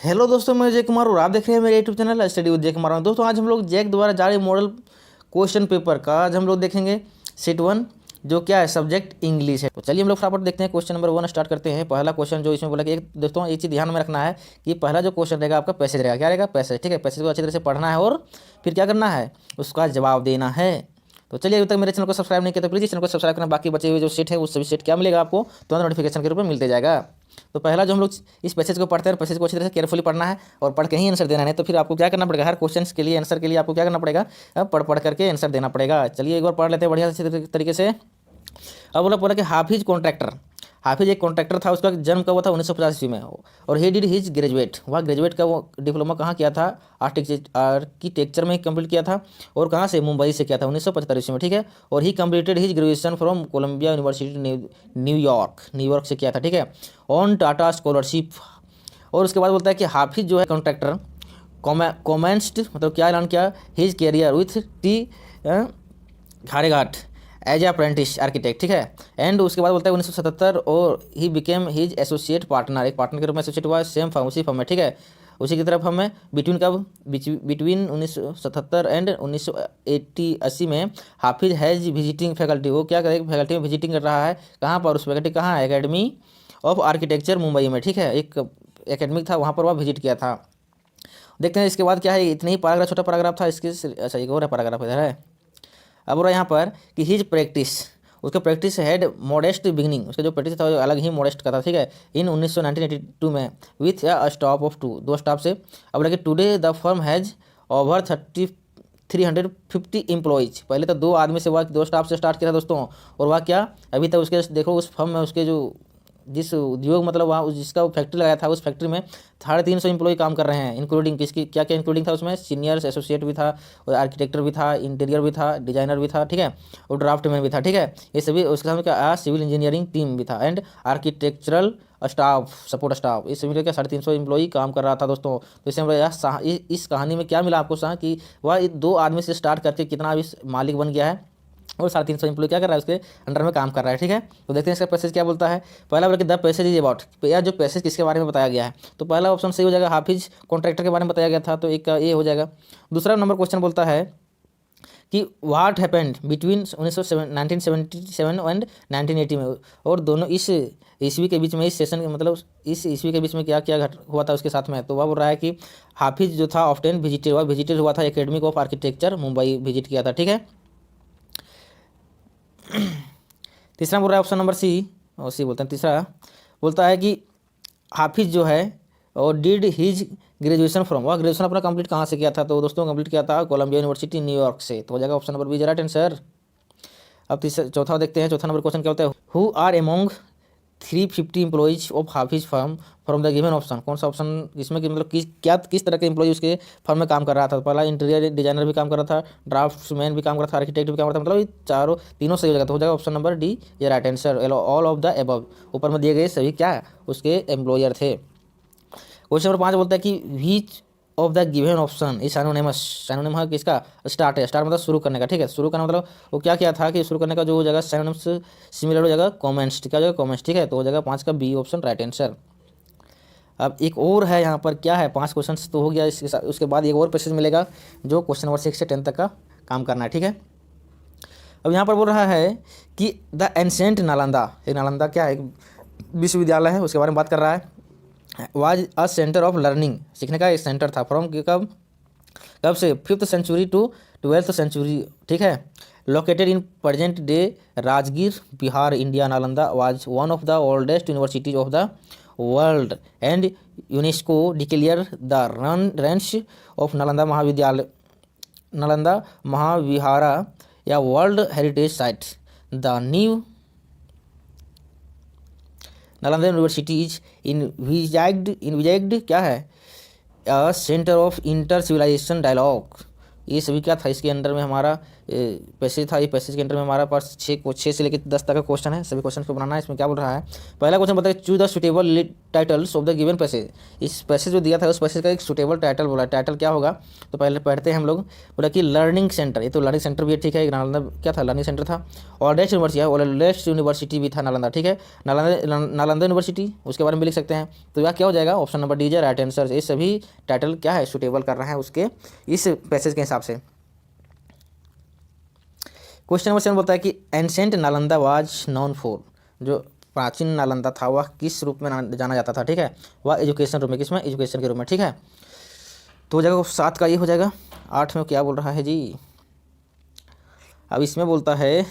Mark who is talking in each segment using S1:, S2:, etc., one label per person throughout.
S1: Hello दोस्तों, मैं जय कुमार और आप देख रहे हैं मेरे यूट्यूब चैनल स्टडी विद जय कुमार। दोस्तों आज हम लोग जैक द्वारा जारी मॉडल क्वेश्चन पेपर का आज हम लोग देखेंगे सेट 1, जो क्या है सब्जेक्ट इंग्लिश है। तो चलिए हम लोग फटाफट देखते हैं क्वेश्चन नंबर 1 स्टार्ट करते हैं। पहला क्वेश्चन जो इसमें बोला कि दोस्तों एक चीज़ ध्यान में रखना है कि पहला जो क्वेश्चन रहेगा आपका पैसेज रहेगा। क्या रहेगा? पैसेज। ठीक है, पैसेज को अच्छी तरह से पढ़ना है और फिर क्या करना है, उसका जवाब देना है। तो चलिए अभी तक मेरे चैनल को सब्सक्राइब नहीं किया तो प्लीज़ चैनल को सब्सक्राइब करना। बाकी बचे हुए जो सेट है उस सभी सेट क्या मिलेगा आपको तो नोटिफिकेशन के रूप में मिलते जाएगा। तो पहला जो हम लोग इस पैसेज को पढ़ते हैं, पैसेज को अच्छी तरह से केयरफुली पढ़ना है और पढ़ के ही आंसर देना है। तो फिर आपको क्या करना पड़ेगा, हर क्वेश्चन के लिए आंसर के लिए आपको क्या करना पड़ेगा, अब पढ़ करके आंसर देना पड़ेगा। चलिए एक बार पढ़ लेते हैं बढ़िया अच्छे तरीके से। अब बोला कि हाफिज कॉन्ट्रैक्टर, हाफिज एक कॉन्ट्रैक्टर था। उसका जन्म कब हुआ था? 1950 ईस्वी में। और ही डिड हिज ग्रेजुएट, वह ग्रेजुएट का वो डिप्लोमा कहाँ किया था? आर्किटेक्चर में कंप्लीट किया था। और कहाँ से? मुंबई से किया था 1975 ईस्वी में। ठीक है। और he completed his graduation from Columbia University New York से किया था। ठीक है, ऑन टाटा स्कॉलरशिप। और उसके बाद बोलता है कि हाफिज जो है कॉन्ट्रैक्टर कॉमेंस्ड, मतलब क्या ऐलान किया, his career with T Ghareghat as a apprentice architect. ठीक है। एंड उसके बाद बोलता है 1977 और ही बिकेम हिज एसोसिएट पार्टनर, एक पार्टनर के रूप में एसोसिएट हुआ सेम फर्म, उसी फर्म में। ठीक है, उसी की तरफ हमें बिटवीन 1977 एंड 1980 में हाफिज हैज विजिटिंग फैकल्टी। वो क्या करेगा, फैकल्टी में विजिटिंग कर रहा है। कहाँ पर? उस फैकल्टी कहाँ है? एकेडमी ऑफ आर्किटेक्चर मुंबई में। ठीक है, एक एकेडमिक था, वहाँ पर वह विजिट किया था। देखते हैं इसके बाद क्या है। इतने ही पैराग्राफ, छोटा पैराग्राफ था इसके। अच्छा एक और है पैराग्राफ इधर है। अब रहा यहाँ पर कि हिज प्रैक्टिस, उसका प्रैक्टिस हैड मॉडेस्ट बिगनिंग, उसका जो प्रैक्टिस था वो अलग ही मॉडेस्ट का था। ठीक है, इन 1982 में with a staff of 2, 2 staff से। अब लगे today the firm has over 350 employees. पहले तो 2 आदमी से वह 2 स्टाफ से स्टार्ट किया था दोस्तों। और वह क्या अभी तक उसके देखो उस फर्म में उसके जो जिस उद्योग मतलब वहाँ जिसका वो फैक्ट्री लगाया था उस फैक्ट्री में 350 एम्प्लॉय काम कर रहे हैं। इंक्लूडिंग किसकी क्या क्या इंक्लूडिंग था उसमें? सीनियर्स एसोसिएट भी था, और आर्किटेक्टर भी था, इंटीरियर भी था, डिजाइनर भी था। ठीक है, और ड्राफ्टमैन भी था। ठीक है, ये सभी उसके सामने क्या सिविल इंजीनियरिंग टीम भी था and architectural staff, support staff, इस सभी का 350 एम्प्लॉई काम कर रहा था दोस्तों। तो इससे इस कहानी में क्या मिला आपको कि वह 2 आदमी से स्टार्ट करके कितना अभी मालिक बन गया है और 350 एम्प्लॉय क्या कर रहा है, उसके अंडर में काम कर रहा है। ठीक है, तो देखते हैं इसका पैसेज क्या बोलता है। पहला बोला कि द पैसेज इज अबाउट, यार जो पैसेज किसके बारे में बताया गया है, तो पहला ऑप्शन सही हो जाएगा, हाफिज कॉन्ट्रैक्टर के बारे में बताया गया था, तो एक का ये हो जाएगा। दूसरा नंबर क्वेश्चन बोलता है कि व्हाट हैपेंड बिटवीन 1977 एंड 1980 में, और दोनों इस ईस्वी के बीच में, इस सेशन मतलब इस ईस्वी के बीच में क्या क्या हुआ था उसके साथ में। तो वह बोल रहा है कि हाफिज जो था ऑफ्टन विजिटेड हुआ था academic of architecture Mumbai visit किया था। ठीक है। तीसरा बोल रहा है ऑप्शन नंबर सी, और सी बोलते हैं तीसरा, बोलता है कि हाफिज जो है और डिड हिज ग्रेजुएशन फ्रॉम, वह ग्रेजुएशन अपना कंप्लीट कहाँ से किया था? तो दोस्तों कंप्लीट किया था कोलंबिया यूनिवर्सिटी न्यूयॉर्क से। तो हो जाएगा option number B right answer. अब तीसरा चौथा देखते हैं। चौथा नंबर क्वेश्चन क्या होता है, who are among 350 employees of Hafiz firm from the given option. कौन सा ऑप्शन इसमें कि मतलब किस तरह के एम्प्लॉय उसके फर्म में काम कर रहा था? तो पहला इंटीरियर डिजाइनर भी काम कर रहा था, ड्राफ्ट्समैन भी काम कर रहा था, आर्किटेक्ट भी काम कर रहा था, मतलब ये तीनों सही हो जाएगा। तो हो जाएगा ऑप्शन नंबर डी ये right answer, all of the above. ऊपर में दिए गए सभी क्या उसके एम्प्लॉयर थे। क्वेश्चन नंबर 5 बोलता है कि which of the given option is anonymous. Anonymous किसका? स्टार्ट है, स्टार्ट मतलब शुरू करने का। ठीक है, शुरू करना मतलब वो क्या किया था कि शुरू करने का जो हो जाएगा सिनोनिम्स सिमिलर हो जाएगा कॉमेंट्स, क्या हो जाएगा कॉमेंट्स। ठीक है, तो हो जाएगा 5 का बी ऑप्शन राइट आंसर। अब एक और है यहाँ पर, क्या है 5 क्वेश्चन तो हो गया, इसके साथ उसके बाद एक और पैसेज मिलेगा जो क्वेश्चन नंबर 6 से 10 तक का काम करना है। ठीक है, अब यहाँ पर बोल रहा है कि द एंसेंट नालंदा, एक नालंदा क्या है, एक विश्वविद्यालय है, उसके बारे में बात कर रहा है। Was a centre of learning, सीखने का एक सेंटर था। फ्रॉम कब कब से? 5th century to 12th century. ठीक है, located in present day Rajgir Bihar India. Nalanda was one of the oldest universities of the world and UNESCO declare the ruins of Nalanda Mahavihara या world heritage site. The new Nalanda university is envisaged क्या है, centre of inter civilisation dialogue. ये सभी क्या था इसके under में हमारा पैसेज था। ये पैसेज के अंदर में हमारा पास 6 से लेकर 10 तक का क्वेश्चन है। सभी क्वेश्चन को बनाना है। इसमें क्या बोल रहा है, पहला क्वेश्चन बताया choose the suitable titles of the given passage. इस पैसेज जो दिया था उस पैसेज का एक सुटेबल टाइटल बोला। टाइटल क्या होगा, तो पहले पढ़ते हैं हम लोग। बोला कि लर्निंग सेंटर, ये तो लर्निंग सेंटर भी ठीक है। नालंदा क्या था, लर्निंग सेंटर था। ओल्डेस्ट यूनिवर्सिटी है, ओल्डेस्ट यूनिवर्सिटी भी था नालंदा, ठीक है। नालंदा यूनिवर्सिटी उसके बारे में लिख सकते हैं। तो यह क्या हो जाएगा, option number D is right answer. ये सभी टाइटल क्या है, सुटेबल कर रहा है उसके इस पैसेज के हिसाब से। क्वेश्चन नंबर 7 बोलता है कि ancient Nalanda was known for, जो प्राचीन नालंदा था वह किस रूप में जाना जाता था, ठीक है। वह एजुकेशन रूप में, किस में, एजुकेशन के रूप में, ठीक है। तो हो जाएगा 7 का ये हो जाएगा। 8 में क्या बोल रहा है जी, अब इसमें बोलता है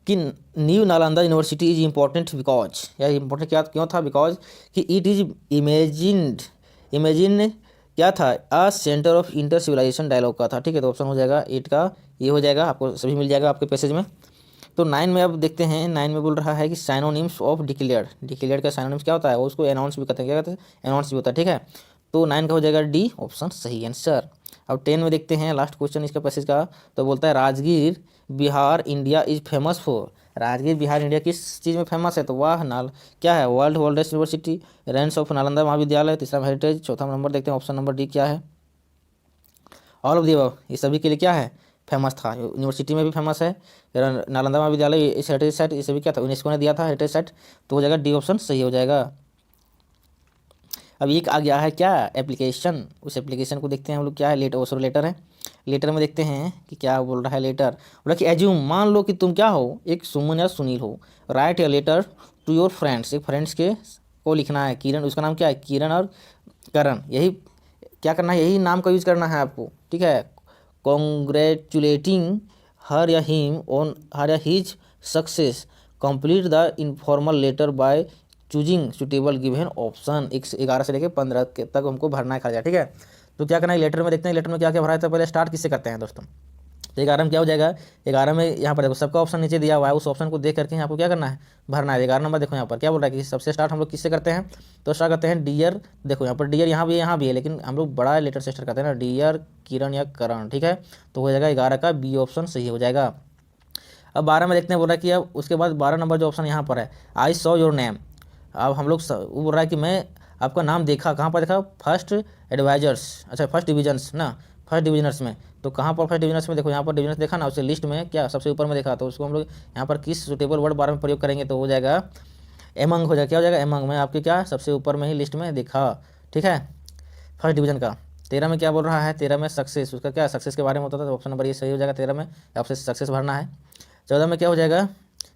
S1: कि new Nalanda university is important because, या इम्पोर्टेंट क्या क्यों था, बिकॉज कि इट इज इमेजिन क्या था, a centre of inter civilisation dialogue का था, ठीक है। तो ऑप्शन हो जाएगा 8 का ये हो जाएगा। आपको सभी मिल जाएगा आपके पैसेज में। तो 9 में अब देखते हैं। 9 में बोल रहा है कि साइनोनिम्स ऑफ डिक्लेयर्ड। डिक्लेयर्ड का साइनोनिम्स क्या होता है, वो उसको अनाउंस भी कहते हैं, क्या कहते हैं, अनाउंस भी होता है, ठीक है। तो 9 का हो जाएगा डी ऑप्शन सही आंसर। अब 10 में देखते हैं लास्ट क्वेश्चन इसका पैसेज का। तो बोलता है Rajgir Bihar India is famous for. Rajgir Bihar India किस चीज़ में फेमस है, तो वह क्या है, world oldest university, Reigns of Nalanda महाविद्यालय, तीसरा हेरिटेज, चौथा नंबर देखते हैं ऑप्शन नंबर डी क्या है, ऑल ऑफ दी अबव। ये सभी के लिए क्या है, फेमस था। यूनिवर्सिटी में भी फेमस है, नालंदा महाविद्यालय, इस हेरिटेज साइट, ये सभी क्या था, यूनेस्को ने दिया था हेरिटेज साइट। तो हो जाएगा डी ऑप्शन सही हो जाएगा। अब एक आ गया है क्या, एप्लीकेशन। उस एप्लीकेशन को देखते हैं हम लोग, क्या है, लेटर है। लेटर में देखते हैं कि क्या बोल रहा है। लेटर बोला कि एज्यूम, मान लो कि तुम क्या हो, एक सुमन या सुनील हो। Write a letter to your friends, एक फ्रेंड्स के को लिखना है। किरण, उसका नाम क्या है, किरण और करण, यही क्या करना है, यही नाम का यूज करना है आपको, ठीक है। कॉन्ग्रेचुलेटिंग हर या हिम ऑन हर या his success, complete the informal letter by choosing suitable given option. 11 से लेकर 15 तक हमको भरना है खर्चा, ठीक है। तो क्या करना है, लेटर में देखते हैं लेटर में क्या क्या भरा है। तो पहले स्टार्ट किससे करते हैं दोस्तों, तो 11 में क्या हो जाएगा, 11 में यहाँ पर देखो सबका ऑप्शन नीचे दिया हुआ है, उस ऑप्शन को देख करके यहाँ पर क्या करना है, भरना है। 11 नंबर देखो यहाँ पर क्या बोल रहा है कि सबसे स्टार्ट हम लोग किससे करते हैं, तो स्टार्ट करते हैं डियर। देखो यहाँ पर डियर यहाँ भी है, लेकिन हम लोग बड़ा लेटर से स्टार्ट करते हैं ना, डियर किरण या करण, ठीक है। तो हो जाएगा 11 का बी ऑप्शन सही हो जाएगा। अब 12 में देखते हैं, बोल रहा है कि अब उसके बाद 12 नंबर जो ऑप्शन यहाँ पर है, आई सॉ योर नेम। अब हम लोग वो बोल रहा है कि मैं आपका नाम देखा, कहाँ पर देखा, फर्स्ट एडवाइजर्स, अच्छा फर्स्ट डिविजन्स ना, फर्स्ट डिविजनर्स में। तो कहाँ पर फर्स्ट डिविजनर्स में, देखो यहाँ पर डिविजनर्स देखा ना, उसे लिस्ट में क्या सबसे ऊपर में देखा, तो उसको हम लोग यहाँ पर किस सुटेबल वर्ड 12 में प्रयोग करेंगे, तो हो जाएगा एमंग हो जाएगा, क्या हो जाएगा, एमंग में आपके क्या सबसे ऊपर में ही लिस्ट में देखा, ठीक है, फर्स्ट डिवीजन का। 13 में क्या बोल रहा है, 13 में सक्सेस, उसका क्या सक्सेस के बारे में होता था, तो ऑप्शन नंबर ये सही हो जाएगा। 13 में आपसे सक्सेस भरना है। 14 में क्या हो जाएगा,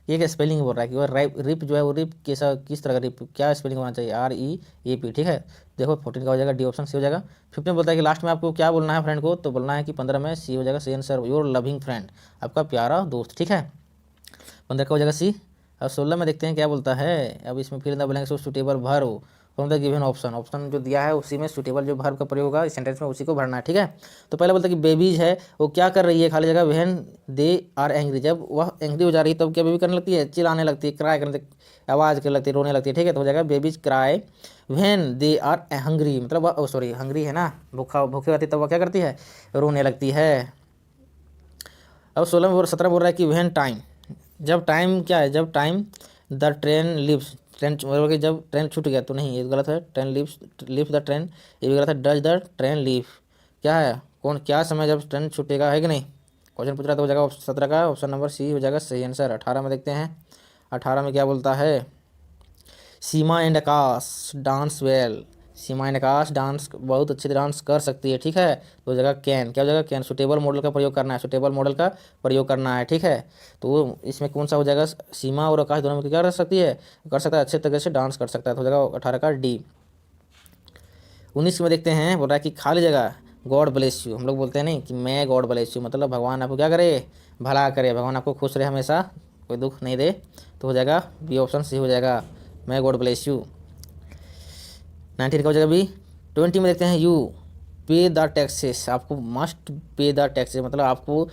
S1: ये क्या स्पेलिंग बोल रहा है कि वो रिप जो है वो रिप कैसा, किस तरह का रिप, क्या स्पेलिंग होना चाहिए, REAP, ठीक है। देखो 14 का हो जाएगा डी ऑप्शन सी हो जाएगा। 15 बोलता है कि लास्ट में आपको क्या बोलना है फ्रेंड को, तो बोलना है कि 15 में सी हो जाएगा, C answer, your loving friend, आपका प्यारा दोस्त, ठीक है। 15 का हो जाएगा सी। अब 16 में देखते हैं क्या बोलता है। अब इसमें फिर ना बोलेंगे suitable verb from the given option, option जो दिया है उसी में सुटेबल जो वर्ब का प्रयोग होगा इस सेंटेंस में उसी को भरना है, ठीक है। तो पहले बोलता है कि बेबीज है वो क्या कर रही है, खाली जगह व्हेन दे आर एंग्री, जब वह एंग्री हो जा रही है तब क्या बेबी करने लगती है, चिल्लाने लगती है, क्राई करने, आवाज़ करने लगती है, रोने लगती है, ठीक है। तो हो जाएगा babies cry when they are hungry, मतलब सॉरी हंग्री है ना, भूखे रहती है तब वह क्या करती है, रोने लगती है। अब 17 बोल रहा है कि व्हेन टाइम, जब टाइम क्या है, जब time the train leaves, train मतलब कि जब ट्रेन छूट गया, तो नहीं ये गलत है, ट्रेन लिव्स द ट्रेन, ये भी गलत है, डज द ट्रेन लीव, क्या है, कौन क्या समय जब ट्रेन छूटेगा, है कि नहीं, क्वेश्चन पूछ रहा तो हो जाएगा 17 का ऑप्शन नंबर सी हो जाएगा सही आंसर। 18 में देखते हैं, 18 में क्या बोलता है, Seema and Akash dance well, Seema and Akash dance बहुत अच्छे से डांस कर सकती है, ठीक है। तो हो जाएगा कैन, क्या हो जाएगा कैन, सुटेबल मॉडल का प्रयोग करना है, सुटेबल मॉडल का प्रयोग करना है, ठीक है। तो इसमें कौन सा हो जाएगा, सीमा और आकाश दोनों में क्या कर सकती है, कर सकता है, अच्छे तरीके से डांस कर सकता है, तो हो जाएगा 18 का डी। 19 में देखते हैं, बोल रहा है कि खाली जगह गॉड ब्लेस यू, हम लोग बोलते हैं नहीं कि मैं गॉड ब्लेस यू, मतलब भगवान आपको क्या करे, भला करे, भगवान आपको खुश रहे हमेशा, कोई दुख नहीं दे, तो हो जाएगा बी ऑप्शन सी हो जाएगा, मैं गॉड ब्लेस यू। 19 का हो जाएगा बी। 20 में देखते हैं, यू पे द टैक्सेस, आपको मस्ट पे द टैक्सेस, मतलब आपको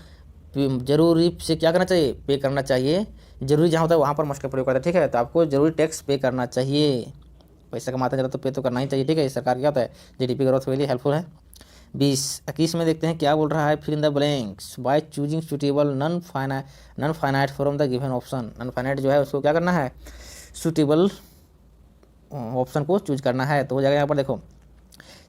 S1: जरूरी से क्या करना चाहिए, पे करना चाहिए, जरूरी जहाँ होता है वहाँ पर मस्ट का प्रयोग करता है, ठीक है। तो आपको जरूरी टैक्स पे करना चाहिए, पैसा कमाते ज़्यादा तो पे तो करना ही चाहिए, ठीक है। सरकार क्या होता है GDP ग्रोथ के लिए हेल्पफुल है। 21 में देखते हैं क्या बोल रहा है, फिर in the blanks by choosing suitable non finite from the given option. Non finite जो है उसको क्या करना है, सुटेबल ऑप्शन को चूज करना है। तो हो जाएगा यहाँ पर देखो,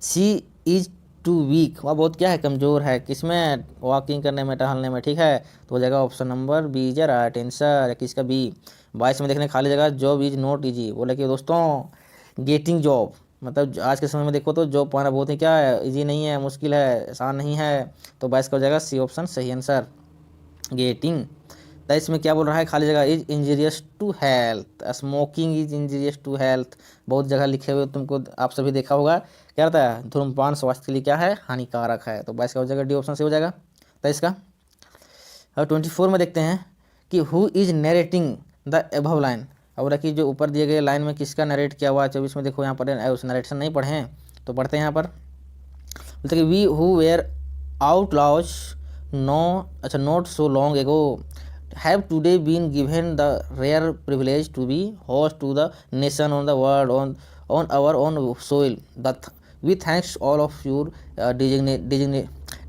S1: सी इज टू वीक, वह बहुत क्या है, कमज़ोर है, किसमें, वॉकिंग करने में, टहलने में, ठीक है। तो हो जाएगा option number B is right answer, किसका बी। 22 में देखने खाली जगह, जॉब इज नॉट इजी, बोले कि दोस्तों गेटिंग जॉब, मतलब आज के समय में देखो तो जॉब पाना बहुत ही क्या है, इजी नहीं है, मुश्किल है, आसान नहीं है। तो 22 का हो जाएगा सी ऑप्शन सही आंसर, गेटिंग। 23 में क्या बोल रहा है, खाली जगह, is injurious to health, smoking is injurious to health, बहुत जगह लिखे हुए तुमको आप सभी देखा होगा, क्या रहता है, धूम्रपान स्वास्थ्य के लिए क्या है, हानिकारक है। तो 22 का हो जाएगा डी ऑप्शन से हो जाएगा 23 का। अब 24 में देखते हैं कि who is narrating the above line, अब रखिए जो ऊपर दिए गए लाइन में किसका नरेट किया हुआ है। 24 में देखो यहाँ पर उस नरेशन नहीं पढ़े हैं तो पढ़ते हैं यहाँ पर, बोलते कि we who were outlaws no, अच्छा not so long ago have today been given the rare privilege to be host to the nation on the world on our own soil. That we thanks all of your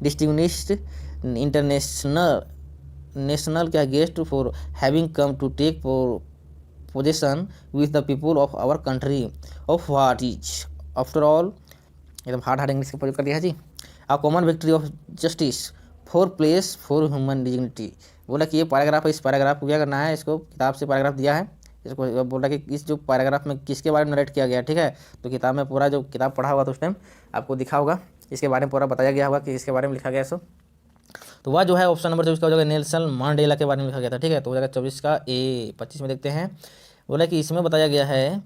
S1: distinguished national क्या guest for having come to take possession with the people of our country of what is after all, एकदम hard English का प्रयोग कर दिया है जी, a common victory of justice for place for human dignity। बोला कि ये पैराग्राफ है, इस पैराग्राफ को क्या करना है, इसको किताब से पैराग्राफ दिया है, इसको बोला कि इस जो पैराग्राफ में किसके बारे में नरेट किया गया है, ठीक है। तो किताब में पूरा जो किताब पढ़ा हुआ था उस टाइम आपको दिखा होगा, इसके बारे में पूरा बताया गया होगा कि इसके बारे में लिखा गया। सो तो वह जो है ऑप्शन नंबर 24 का हो जाएगा, नेल्सन मंडेला के बारे में लिखा गया था, ठीक है। तो हो जाएगा 24 का ए। 25 में देखते हैं, बोला कि इसमें बताया गया है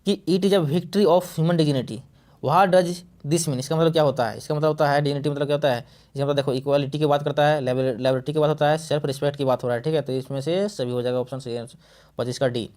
S1: कि it is a victory of human dignity, what does this mean, इसका मतलब क्या होता है, इसका मतलब होता है डिग्निटी मतलब क्या होता है, इसका मतलब देखो इक्वालिटी की बात करता है, लेबरिटी की बात होता है, सेल्फ रिस्पेक्ट की बात हो रहा है, ठीक है। तो इसमें से सभी हो जाएगा ऑप्शन सही 25 का डी।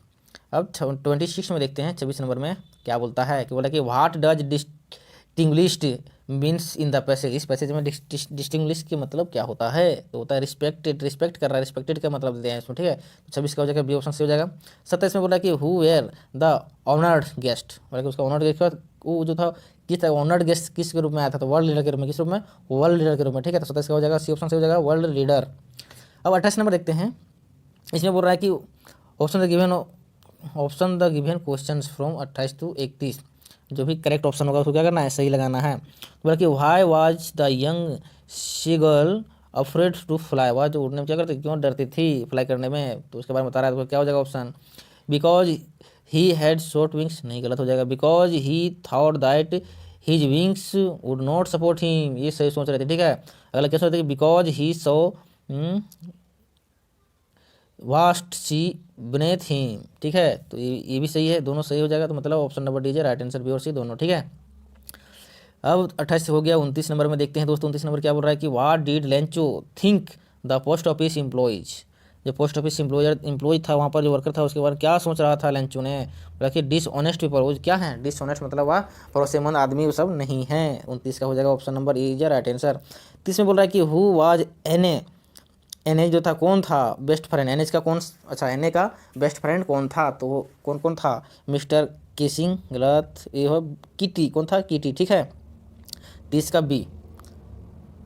S1: अब 26 में देखते हैं, 26 नंबर में क्या बोलता है कि बोला कि what does distinguished means in the passage, इस पैसेज में डिस्टिंग्विश के मतलब क्या होता है, तो होता है रिस्पेक्टेड, रिस्पेक्ट कर रहा है, रिस्पेक्टेड का मतलब देते हैं इसमें, ठीक है। तो 26 का हो जाएगा बी ऑप्शन से हो जाएगा। 27 में बोला कि who were the honoured guest, बोला कि उसका ऑनर्ड गेस्ट वो जो था किस तरह ऑनर्ड गेस्ट किसके रूप में आया था, तो वर्ल्ड लीडर के रूप में, किस रूप में, वर्ल्ड लीडर के रूप में, ठीक है। तो 27 का हो जाएगा सी ऑप्शन से हो जाएगा वर्ल्ड लीडर। अब 28 नंबर देखते हैं, इसमें बोल रहा है कि option the given question from 28 to 31, जो भी करेक्ट ऑप्शन होगा उसको क्या करना है, सही लगाना है। तो बोला कि why was the young seagull afraid to fly, वह जो उड़ने में क्या करती, क्यों डरती थी फ्लाई करने में, तो उसके बारे में बता रहा है। तो क्या हो जाएगा option, because he had short wings, नहीं गलत हो जाएगा, because he thought that his wings would not support him, ये सही सोच रहे थे, ठीक है। अगला क्या सोचते because he so vast she beneath him, ठीक है। तो ये भी सही है, दोनों सही हो जाएगा। तो मतलब ऑप्शन नंबर डी है राइट आंसर, बी और सी दोनों, ठीक है। अब 28 हो गया। 29 नंबर में देखते हैं दोस्तों, 29 नंबर क्या बोल रहा है कि what did Lencho think the post office employees, जो पोस्ट ऑफिस एम्प्लॉय था वहाँ पर जो वर्कर था उसके बारे में क्या सोच रहा था लेंचो ने, बोला कि डिसऑनेस्ट पीपल, वो क्या है डिसऑनेस्ट, मतलब वह भरोसेमंद आदमी वो सब नहीं है। 29 का हो जाएगा option number A is right answer. 30 में बोल रहा है कि हु वाज एन जो था कौन था बेस्ट फ्रेंड, एन का कौन, अच्छा एन का बेस्ट फ्रेंड कौन था, तो वो कौन कौन था, मिस्टर केसिंग गलत, ये हो किटी, कौन था किटी, ठीक है। 30 का बी।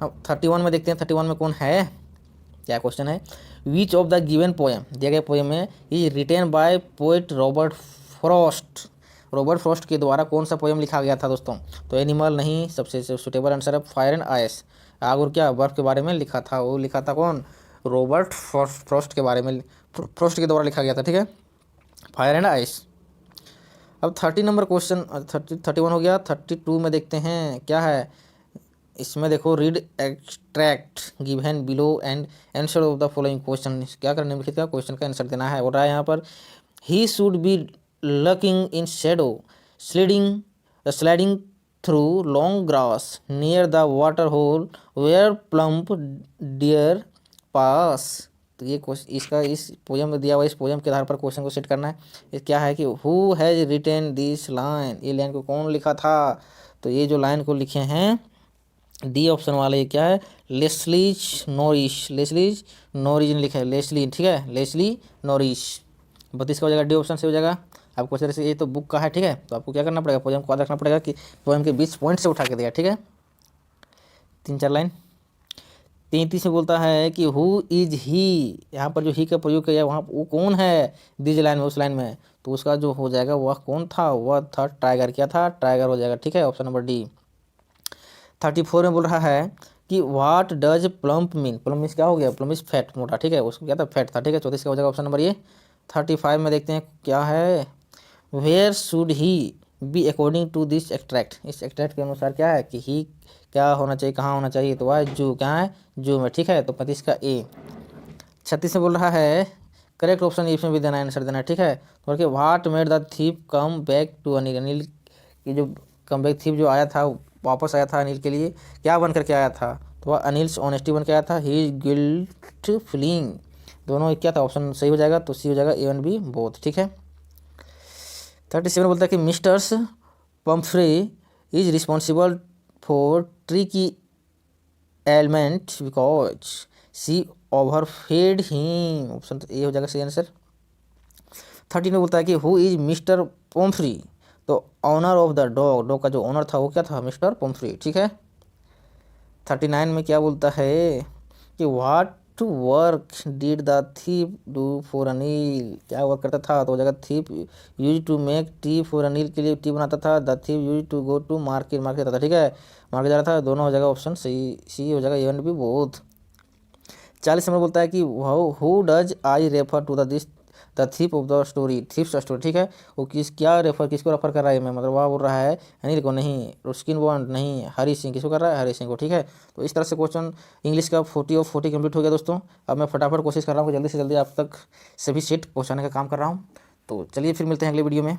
S1: अब 31 में देखते हैं, 31 में कौन है, क्या क्वेश्चन है, which of the given poem, दिया गया पोएम में is written by poet Robert Frost, Robert Frost के द्वारा कौन सा पोएम लिखा गया था दोस्तों, तो एनिमल नहीं, सबसे सुटेबल आंसर है फायर एंड आइस, आग और क्या बर्फ के बारे में लिखा था, वो लिखा था कौन, रॉबर्ट फ्रॉस्ट के बारे में, फ्रॉस्ट के द्वारा लिखा गया था, ठीक है, फायर एंड आइस। अब 30 नंबर क्वेश्चन, 31 हो गया। 32 में देखते हैं क्या है, इसमें देखो read extract given below and answer of the following question, क्या करने में का क्वेश्चन का आंसर देना है। हो रहा है यहाँ पर he should be lurking in shadow sliding through long grass near the water hole where plump deer pass. तो ये इसका इस पोएम में दिया हुआ, इस पोएम के आधार पर क्वेश्चन को सेट करना है। ये क्या है कि who has retain this line, ये लाइन को कौन लिखा था, तो ये जो लाइन को लिखे हैं डी ऑप्शन वाले, ये क्या है, लेस्लीज नॉरिश, लेस्लीज नॉरिज ने लिखा है लेस्ली, ठीक है, लेस्ली नॉरिश। 32 का हो जाएगा डी ऑप्शन से हो जाएगा। आपको तरह से ये तो बुक का है, ठीक है, तो आपको क्या करना पड़ेगा, पोएम को याद रखना पड़ेगा कि पोएम के 20 पॉइंट से उठा के दिया, ठीक है। 3-4 लाइन। 33 में बोलता है कि हु इज ही, यहाँ पर जो ही का प्रयोग किया वहाँ वो कौन है दीज लाइन में, उस लाइन में, तो उसका जो हो जाएगा वह कौन था, वह था टाइगर। क्या था, टाइगर हो जाएगा, ठीक है, ऑप्शन नंबर डी। 34 में बोल रहा है कि what does plump mean, plump means क्या हो गया, प्लम्प मीन्स फैट, मोटा, ठीक है, उसको क्या था, फैट था, ठीक है, 34 का हो जाएगा ऑप्शन नंबर ये। 35 में देखते हैं क्या है, where should he be according to this extract, इस एक्सट्रैक्ट के अनुसार क्या है कि ही क्या होना चाहिए, कहाँ होना चाहिए, तो वह जू, क्या है, जू में, ठीक है, तो 35 का ए। 36 में बोल रहा है करेक्ट ऑप्शन इसमें भी देना है, आंसर देना है, ठीक है, तो what made the thief come back to Anil, Anil की जो कम बैक थीप जो आया था, वापस आया था अनिल के लिए, क्या बन करके आया था, तो वह अनिल्स ऑनेस्टी बन के आया था, ही गिल्ट फीलिंग, दोनों क्या था, ऑप्शन सही हो जाएगा, तो सी हो जाएगा, ए एंड बी बोथ, ठीक है। 37 बोलता है कि Mrs Pumphrey is responsible for Tricki ailment because she overfed him, option A हो जाएगा सही आंसर। 30 में बोलता है कि हु इज मिस्टर पम्फ्री, तो owner of the dog, dog का जो ऑनर था वो क्या था, मिस्टर पम्फ्री, ठीक है। 39 में क्या बोलता है कि what work did the thief do for Anil, क्या वर्क करता था, तो हो जाएगा thief used to make tea for Anil, के लिए टी बनाता था, the thief used to go to market, market जाता था, ठीक है, मार्केट जा रहा था, दोनों हो जाएगा ऑप्शन सही, सी हो जाएगा, ए एंड बी बोथ। 40 में बोलता है कि who does I refer to the this the thief of the story, thief's story, ठीक है, वो किसको रेफर कर रहा है, मैं मतलब वह बोल रहा है अनिल को, नहीं रुस्किन बॉन्ड नहीं, हरी सिंह, किसको कर रहा है, हरी सिंह को, ठीक है। तो इस तरह से क्वेश्चन इंग्लिश का 40 और 40 कंप्लीट हो गया दोस्तों। अब मैं फटाफट कोशिश कर रहा हूँ कि जल्दी से जल्दी आप तक सभी सेट पहुँचाने का काम कर रहा हूँ। तो चलिए फिर मिलते हैं अगले वीडियो में।